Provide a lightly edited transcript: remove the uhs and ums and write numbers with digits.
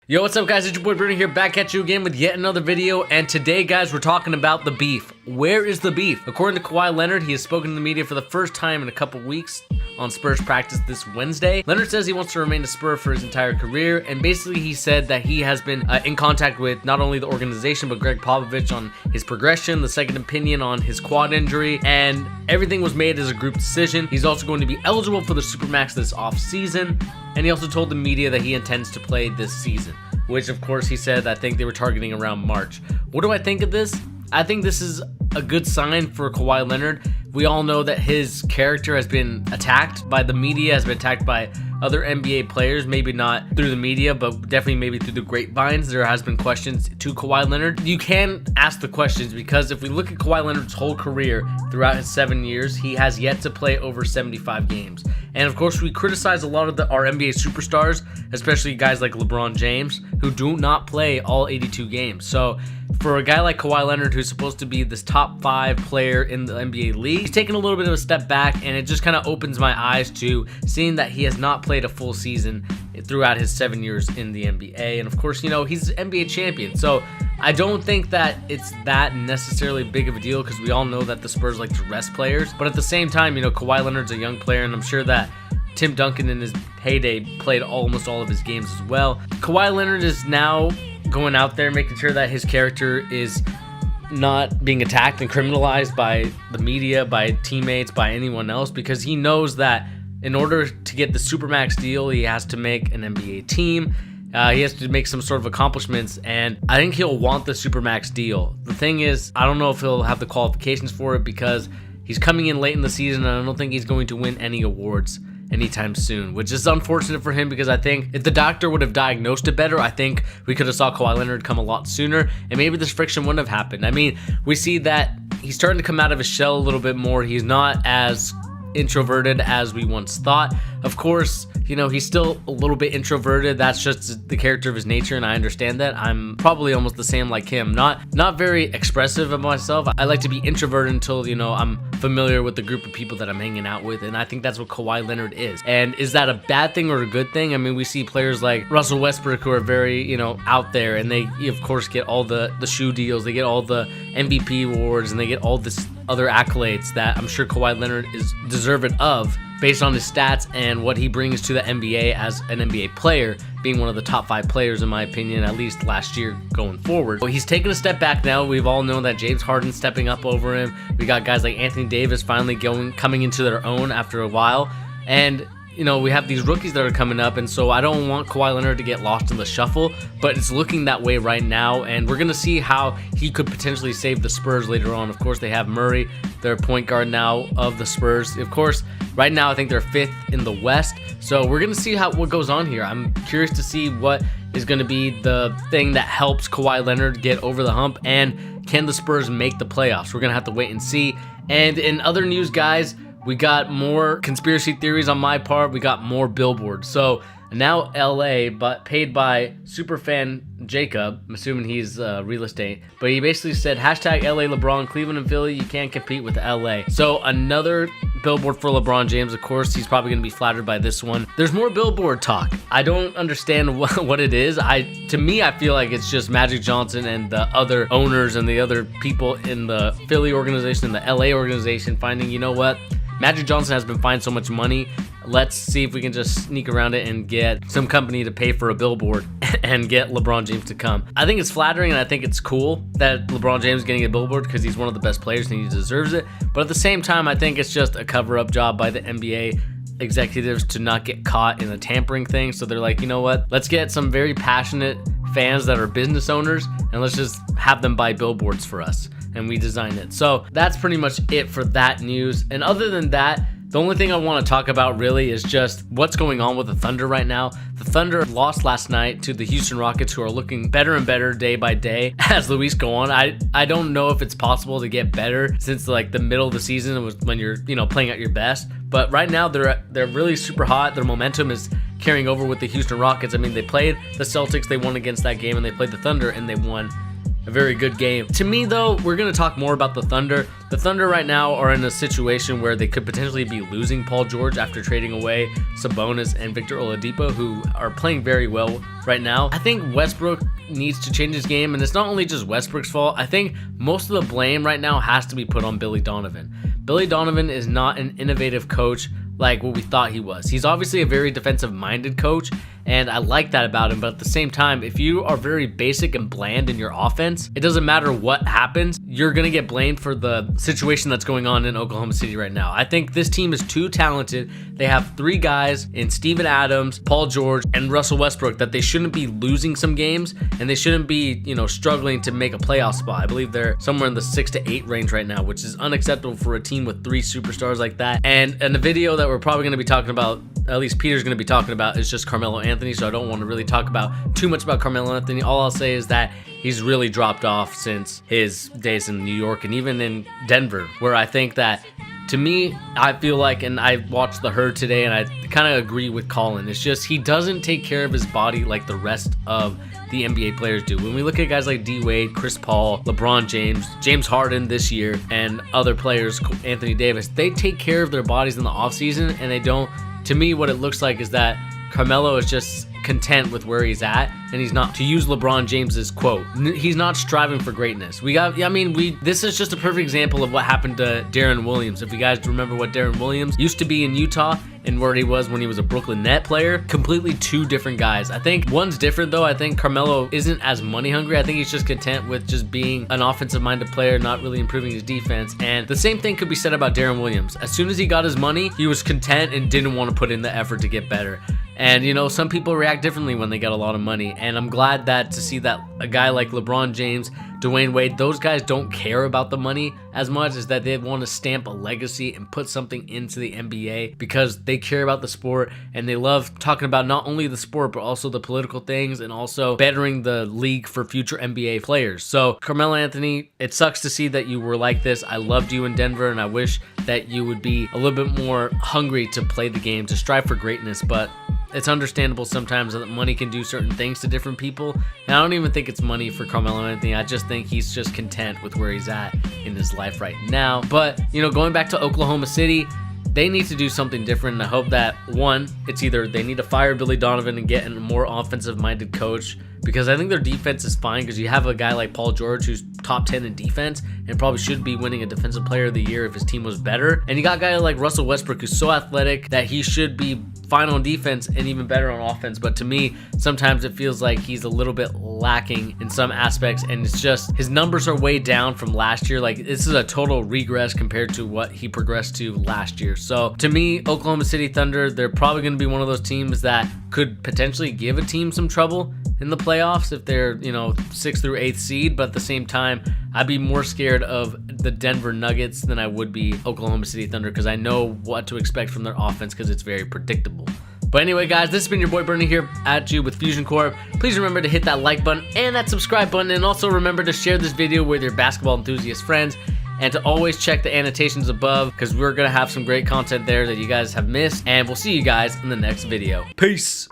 Yo, what's up guys, it's your boy Bruno here, back at you again with yet another video, and today guys, we're talking about the beef. Where is the beef? According to Kawhi Leonard, he has spoken to the media for the first time in a couple weeks on Spurs practice this Wednesday. Leonard says he wants to remain a Spur for his entire career, and basically he said that he has been in contact with not only the organization, but Greg Popovich on his progression, the second opinion on his quad injury, and everything was made as a group decision. He's also going to be eligible for the Supermax this offseason, and he also told the media that he intends to play this season, which of course he said, I think they were targeting around March. What do I think of this? I think this is a good sign for Kawhi Leonard. We all know that his character has been attacked by the media, has been attacked by other NBA players, maybe not through the media, but definitely maybe through the grapevines. There has been questions to Kawhi Leonard. You can ask the questions because if we look at Kawhi Leonard's whole career throughout his 7 years, he has yet to play over 75 games. And of course, we criticize a lot of our NBA superstars, especially guys like LeBron James, who do not play all 82 games. So for a guy like Kawhi Leonard, who's supposed to be this top 5 player in the NBA league, he's taken a little bit of a step back, and it just kind of opens my eyes to seeing that he has not played a full season throughout his 7 years in the NBA. And of course, you know, he's an NBA champion. So I don't think that it's that necessarily big of a deal because we all know that the Spurs like to rest players. But at the same time, you know, Kawhi Leonard's a young player, and I'm sure that Tim Duncan in his heyday played almost all of his games as well. Kawhi Leonard is now going out there making sure that his character is not being attacked and criminalized by the media, by teammates, by anyone else, because he knows that in order to get the Supermax deal, he has to make an NBA team. He has to make some sort of accomplishments, and I think he'll want the Supermax deal. The thing is, I don't know if he'll have the qualifications for it because he's coming in late in the season, and I don't think he's going to win any awards anytime soon, which is unfortunate for him because I think if the doctor would have diagnosed it better, I think we could have saw Kawhi Leonard come a lot sooner, and maybe this friction wouldn't have happened. I mean, we see that he's starting to come out of his shell a little bit more. He's not as introverted as we once thought. Of course, you know, he's still a little bit introverted. That's just the character of his nature, and I understand that. I'm probably almost the same like him. Not very expressive of myself. I like to be introverted until, you know, I'm familiar with the group of people that I'm hanging out with, and I think that's what Kawhi Leonard is. And is that a bad thing or a good thing? I mean, we see players like Russell Westbrook who are very, you know, out there, and they, of course, get all the shoe deals, they get all the MVP awards, and they get all this other accolades that I'm sure Kawhi Leonard is deserving of based on his stats and what he brings to the NBA as an NBA player, being one of the top 5 players in my opinion, at least last year going forward. Well, he's taken a step back now. We've all known that James Harden's stepping up over him. We got guys like Anthony Davis finally coming into their own after a while, and you know, we have these rookies that are coming up, and so I don't want Kawhi Leonard to get lost in the shuffle, but it's looking that way right now, and we're going to see how he could potentially save the Spurs later on. Of course, they have Murray, their point guard now of the Spurs. Of course, right now I think they're 5th in the West, so we're going to see what goes on here. I'm curious to see what is going to be the thing that helps Kawhi Leonard get over the hump, and can the Spurs make the playoffs? We're going to have to wait and see. And in other news, guys, we got more conspiracy theories on my part. We got more billboards. So now LA, but paid by superfan Jacob, I'm assuming he's real estate, but he basically said hashtag LA LeBron, Cleveland and Philly, you can't compete with LA. So another billboard for LeBron James. Of course, he's probably going to be flattered by this one. There's more billboard talk. I don't understand what it is. To me, I feel like it's just Magic Johnson and the other owners and the other people in the Philly organization and the LA organization finding, you know what? Magic Johnson has been fined so much money. Let's see if we can just sneak around it and get some company to pay for a billboard and get LeBron James to come. I think it's flattering, and I think it's cool that LeBron James is getting a billboard because he's one of the best players and he deserves it. But at the same time, I think it's just a cover-up job by the NBA executives to not get caught in a tampering thing. So they're like, you know what? Let's get some very passionate fans that are business owners, and let's just have them buy billboards for us, and we design it. So that's pretty much it for that news. And other than that, the only thing I want to talk about really is just what's going on with the Thunder right now. The Thunder lost last night to the Houston Rockets, who are looking better and better day by day as the weeks go on. I don't know if it's possible to get better since like the middle of the season was when you're, you know, playing at your best. But right now they're really super hot. Their momentum is carrying over with the Houston Rockets. I mean, they played the Celtics, they won against that game, and they played the Thunder and they won. a very good game. To me though, we're going to talk more about the Thunder. The Thunder right now are in a situation where they could potentially be losing Paul George after trading away Sabonis and Victor Oladipo, who are playing very well right now. I think Westbrook needs to change his game, and it's not only just Westbrook's fault. I think most of the blame right now has to be put on Billy Donovan. Billy Donovan is not an innovative coach like what we thought he was. He's obviously a very defensive-minded coach, and I like that about him, but at the same time, if you are very basic and bland in your offense, it doesn't matter what happens, you're going to get blamed for the situation that's going on in Oklahoma City right now. I think this team is too talented. They have three guys in Steven Adams, Paul George, and Russell Westbrook that they shouldn't be losing some games, and they shouldn't be, struggling to make a playoff spot. I believe they're somewhere in the 6 to 8 range right now, which is unacceptable for a team with 3 superstars like that. And in the video that we're probably going to be talking about, at least Peter's going to be talking about, is just Carmelo Anthony, so I don't want to really talk about too much about Carmelo Anthony. All I'll say is that he's really dropped off since his days in New York and even in Denver, where I think that, to me, I feel like, and I watched The Herd today, and I kind of agree with Colin, it's just he doesn't take care of his body like the rest of the NBA players do. When we look at guys like D-Wade, Chris Paul, LeBron James, James Harden this year, and other players, Anthony Davis, they take care of their bodies in the offseason, and they don't. To me, what it looks like is that Carmelo is just content with where he's at, and he's not, to use LeBron James's quote, he's not striving for greatness. This is just a perfect example of what happened to Darren Williams. If you guys remember what Darren Williams used to be in Utah and where he was when he was a Brooklyn Net player, completely two different guys. I think one's different though. I think Carmelo isn't as money hungry. I think he's just content with just being an offensive minded player, not really improving his defense. And the same thing could be said about Darren Williams. As soon as he got his money, he was content and didn't want to put in the effort to get better. And some people react differently when they get a lot of money, and I'm glad that to see that a guy like LeBron James, Dwayne Wade, those guys don't care about the money as much as that they want to stamp a legacy and put something into the NBA because they care about the sport and they love talking about not only the sport but also the political things and also bettering the league for future NBA players. So Carmelo Anthony, it sucks to see that you were like this. I loved you in Denver, and I wish that you would be a little bit more hungry to play the game, to strive for greatness, but it's understandable sometimes that money can do certain things to different people. And I don't even think it's money for Carmelo Anthony. I just think he's just content with where he's at in his life right now. But, going back to Oklahoma City, they need to do something different. And I hope that, one, it's either they need to fire Billy Donovan and get a more offensive-minded coach, because I think their defense is fine, because you have a guy like Paul George who's top 10 in defense and probably should be winning a defensive player of the year if his team was better. And you got a guy like Russell Westbrook who's so athletic that he should be fine on defense and even better on offense. But to me, sometimes it feels like he's a little bit lacking in some aspects, and it's just his numbers are way down from last year. Like, this is a total regress compared to what he progressed to last year. So to me, Oklahoma City Thunder, they're probably going to be one of those teams that could potentially give a team some trouble in the playoffs if they're 6th through 8th seed. But at the same time, I'd be more scared of the Denver Nuggets than I would be Oklahoma City Thunder, because I know what to expect from their offense because it's very predictable. But anyway, guys, this has been your boy Bernie here at you with Fusion Corp. Please remember to hit that like button and that subscribe button, and also remember to share this video with your basketball enthusiast friends, and to always check the annotations above, because we're going to have some great content there that you guys have missed. And we'll see you guys in the next video. Peace.